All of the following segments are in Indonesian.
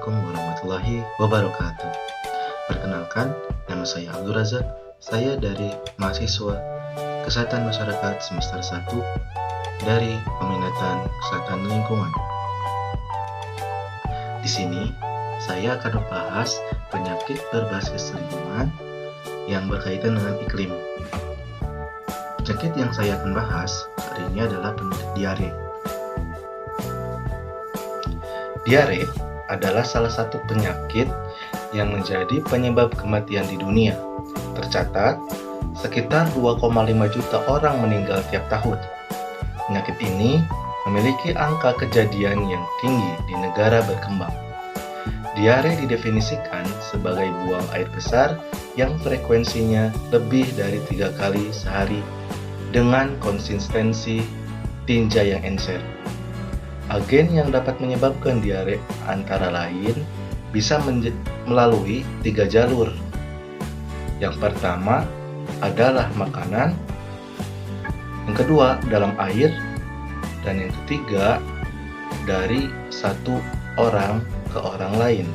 Assalamualaikum warahmatullahi wabarakatuh. Perkenalkan, nama saya Abdul Razak. Saya dari mahasiswa Kesehatan Masyarakat semester 1 dari peminatan Kesehatan Lingkungan. Di sini, saya akan membahas penyakit berbasis lingkungan yang berkaitan dengan iklim. Penyakit yang saya akan bahas hari ini adalah penyakit diare. Diare adalah salah satu penyakit yang menjadi penyebab kematian di dunia. Tercatat, sekitar 2,5 juta orang meninggal tiap tahun. Penyakit ini memiliki angka kejadian yang tinggi di negara berkembang. Diare didefinisikan sebagai buang air besar yang frekuensinya lebih dari 3 kali sehari dengan konsistensi tinja yang encer. Agen yang dapat menyebabkan diare antara lain bisa melalui 3 jalur. Yang pertama adalah makanan, yang kedua dalam air, dan yang ketiga dari satu orang ke orang lain.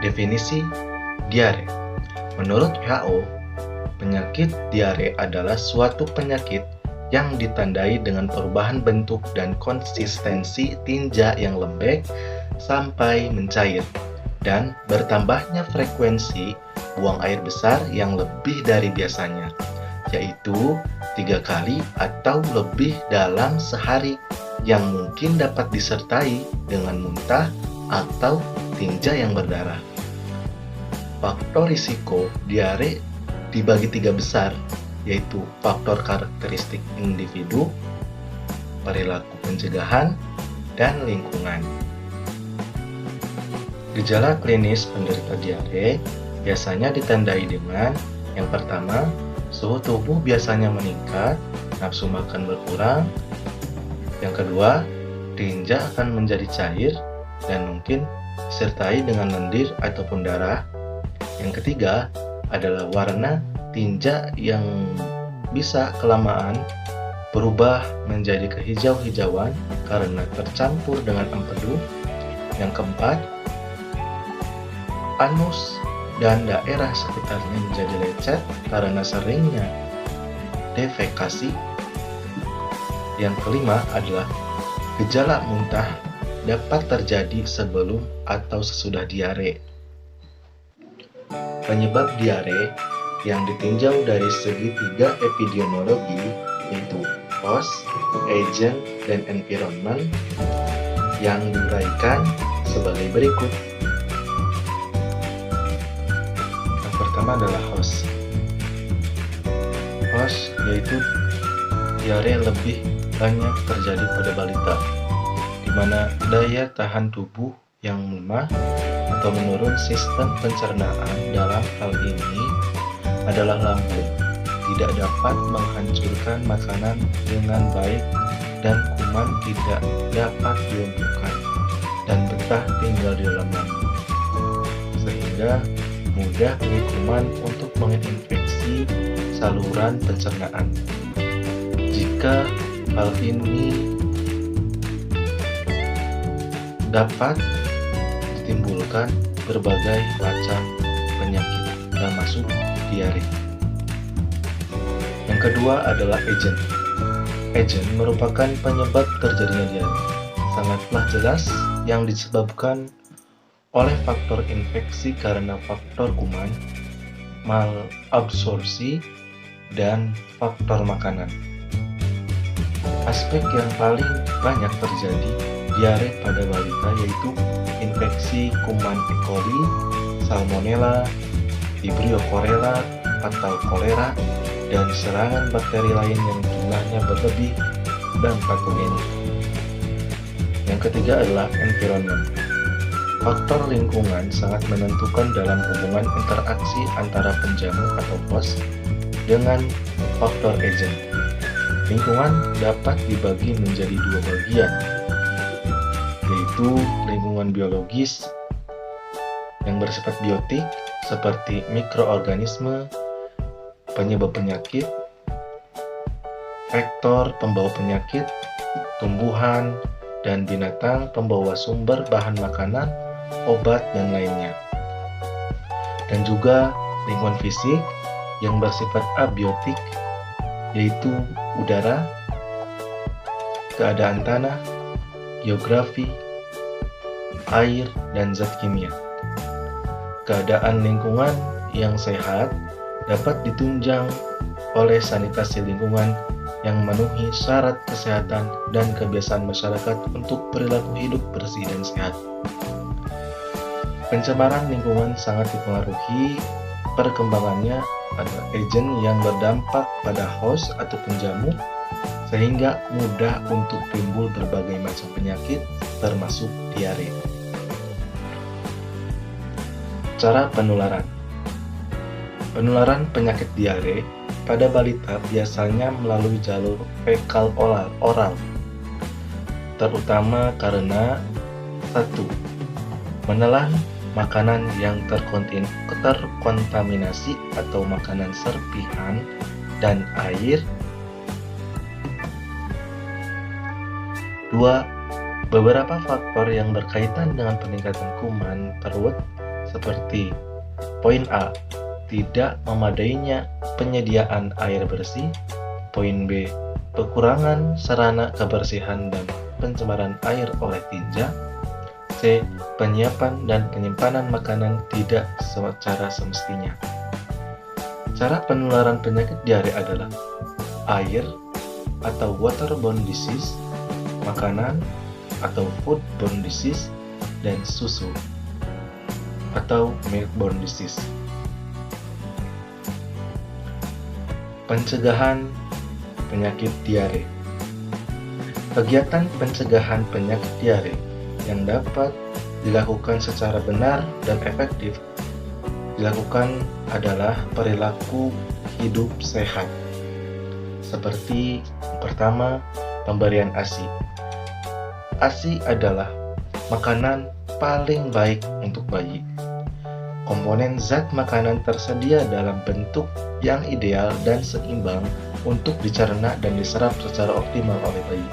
Definisi diare. Menurut WHO, penyakit diare adalah suatu penyakit yang ditandai dengan perubahan bentuk dan konsistensi tinja yang lembek sampai mencair, dan bertambahnya frekuensi buang air besar yang lebih dari biasanya, yaitu 3 kali atau lebih dalam sehari, yang mungkin dapat disertai dengan muntah atau tinja yang berdarah. Faktor risiko diare dibagi 3 besar, yaitu faktor karakteristik individu, perilaku pencegahan, dan lingkungan. Gejala klinis penderita diare biasanya ditandai dengan yang pertama, suhu tubuh biasanya meningkat, nafsu makan berkurang. Yang kedua, tinja akan menjadi cair dan mungkin disertai dengan lendir ataupun darah. Yang ketiga adalah warna tinja yang bisa kelamaan berubah menjadi kehijau-hijauan karena tercampur dengan empedu. Yang keempat, anus dan daerah sekitarnya menjadi lecet karena seringnya defekasi. Yang kelima adalah gejala muntah dapat terjadi sebelum atau sesudah diare. Penyebab diare yang ditinjau dari segi 3 epidemiologi, yaitu host, agent, dan environment, yang diuraikan sebagai berikut. Yang pertama adalah host. Host yaitu diare lebih banyak terjadi pada balita, di mana daya tahan tubuh yang lemah atau menurun sistem pencernaan dalam hal ini adalah lambung, tidak dapat menghancurkan makanan dengan baik dan kuman tidak dapat dilumpuhkan dan betah tinggal di dalam lambung, sehingga mudah bagi kuman untuk menginfeksi saluran pencernaan. Jika hal ini dapat ditimbulkan berbagai macam penyakit termasuk diare. Yang kedua adalah agent. Agent merupakan penyebab terjadinya diare. Sangatlah jelas yang disebabkan oleh faktor infeksi karena faktor kuman, malabsorpsi, dan faktor makanan. Aspek yang paling banyak terjadi diare pada balita yaitu infeksi kuman E. coli, salmonella, Vibrio cholera atau kolera, dan serangan bakteri lain yang jumlahnya berlebih dan patogen. Yang ketiga adalah environment. Faktor lingkungan sangat menentukan dalam hubungan interaksi antara penjamu atau host dengan faktor agent. Lingkungan dapat dibagi menjadi 2 bagian, yaitu lingkungan biologis yang bersifat biotik seperti mikroorganisme, penyebab penyakit, vektor pembawa penyakit, tumbuhan, dan binatang pembawa sumber bahan makanan, obat, dan lainnya. Dan juga lingkungan fisik yang bersifat abiotik, yaitu udara, keadaan tanah, geografi, air, dan zat kimia. Keadaan lingkungan yang sehat dapat ditunjang oleh sanitasi lingkungan yang memenuhi syarat kesehatan dan kebiasaan masyarakat untuk perilaku hidup bersih dan sehat. Pencemaran lingkungan sangat dipengaruhi perkembangannya pada agen yang berdampak pada host atau penjamu, sehingga mudah untuk timbul berbagai macam penyakit termasuk diare. Cara penularan. Penularan penyakit diare pada balita biasanya melalui jalur fekal oral, terutama karena 1. Menelan makanan yang terkontaminasi atau makanan serpihan dan air. 2. Beberapa faktor yang berkaitan dengan peningkatan kuman perut seperti poin A, tidak memadainya penyediaan air bersih. Poin B, kekurangan sarana kebersihan dan pencemaran air oleh tinja. C. Penyiapan dan penyimpanan makanan tidak secara semestinya. Cara penularan penyakit diare adalah air atau waterborne disease, makanan atau foodborne disease, dan susu atau milkborne disease. Pencegahan penyakit diare. Kegiatan pencegahan penyakit diare yang dapat dilakukan secara benar dan efektif dilakukan adalah perilaku hidup sehat. Seperti pertama, pemberian ASI. ASI adalah makanan paling baik untuk bayi. Komponen zat makanan tersedia dalam bentuk yang ideal dan seimbang untuk dicerna dan diserap secara optimal oleh bayi.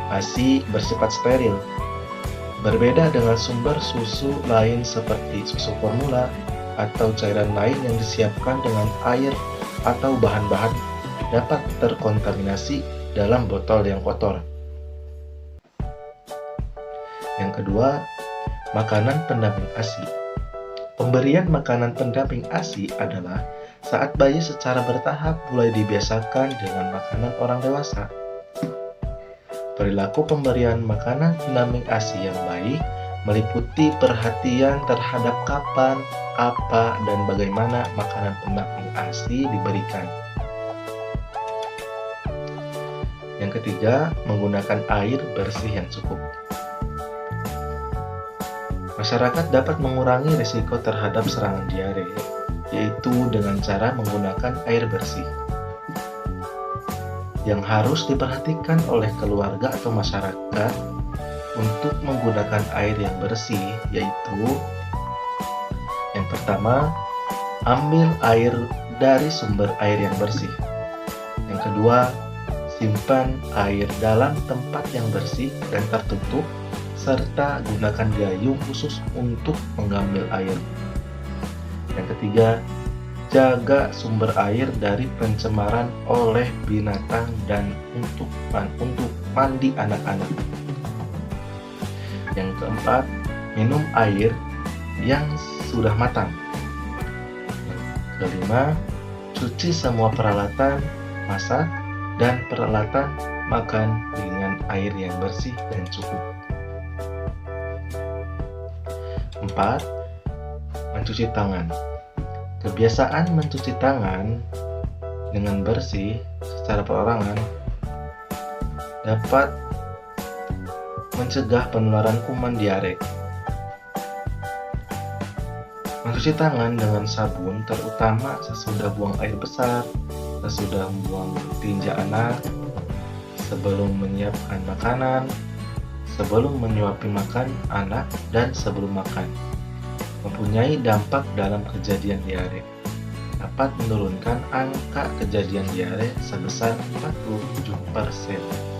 ASI bersifat steril, berbeda dengan sumber susu lain seperti susu formula atau cairan lain yang disiapkan dengan air atau bahan-bahan dapat terkontaminasi dalam botol yang kotor. Yang kedua, makanan pendamping ASI. Pemberian makanan pendamping ASI adalah saat bayi secara bertahap mulai dibiasakan dengan makanan orang dewasa. Perilaku pemberian makanan pendamping ASI yang baik meliputi perhatian terhadap kapan, apa, dan bagaimana makanan pendamping ASI diberikan. Yang ketiga, menggunakan air bersih yang cukup. Masyarakat dapat mengurangi risiko terhadap serangan diare, yaitu dengan cara menggunakan air bersih. Yang harus diperhatikan oleh keluarga atau masyarakat untuk menggunakan air yang bersih yaitu: yang pertama, ambil air dari sumber air yang bersih. Yang kedua, simpan air dalam tempat yang bersih dan tertutup, serta gunakan gayung khusus untuk mengambil air. Yang ketiga, jaga sumber air dari pencemaran oleh binatang dan untuk mandi anak-anak. Yang keempat, minum air yang sudah matang. Yang kelima, cuci semua peralatan masak dan peralatan makan dengan air yang bersih dan cukup. 4. Mencuci tangan. Kebiasaan mencuci tangan dengan bersih secara perorangan dapat mencegah penularan kuman diare. Mencuci tangan dengan sabun, terutama sesudah buang air besar, sesudah membuang tinja anak, sebelum menyiapkan makanan, sebelum menyuapi makan anak, dan sebelum makan, mempunyai dampak dalam kejadian diare. Dapat menurunkan angka kejadian diare sebesar 47%.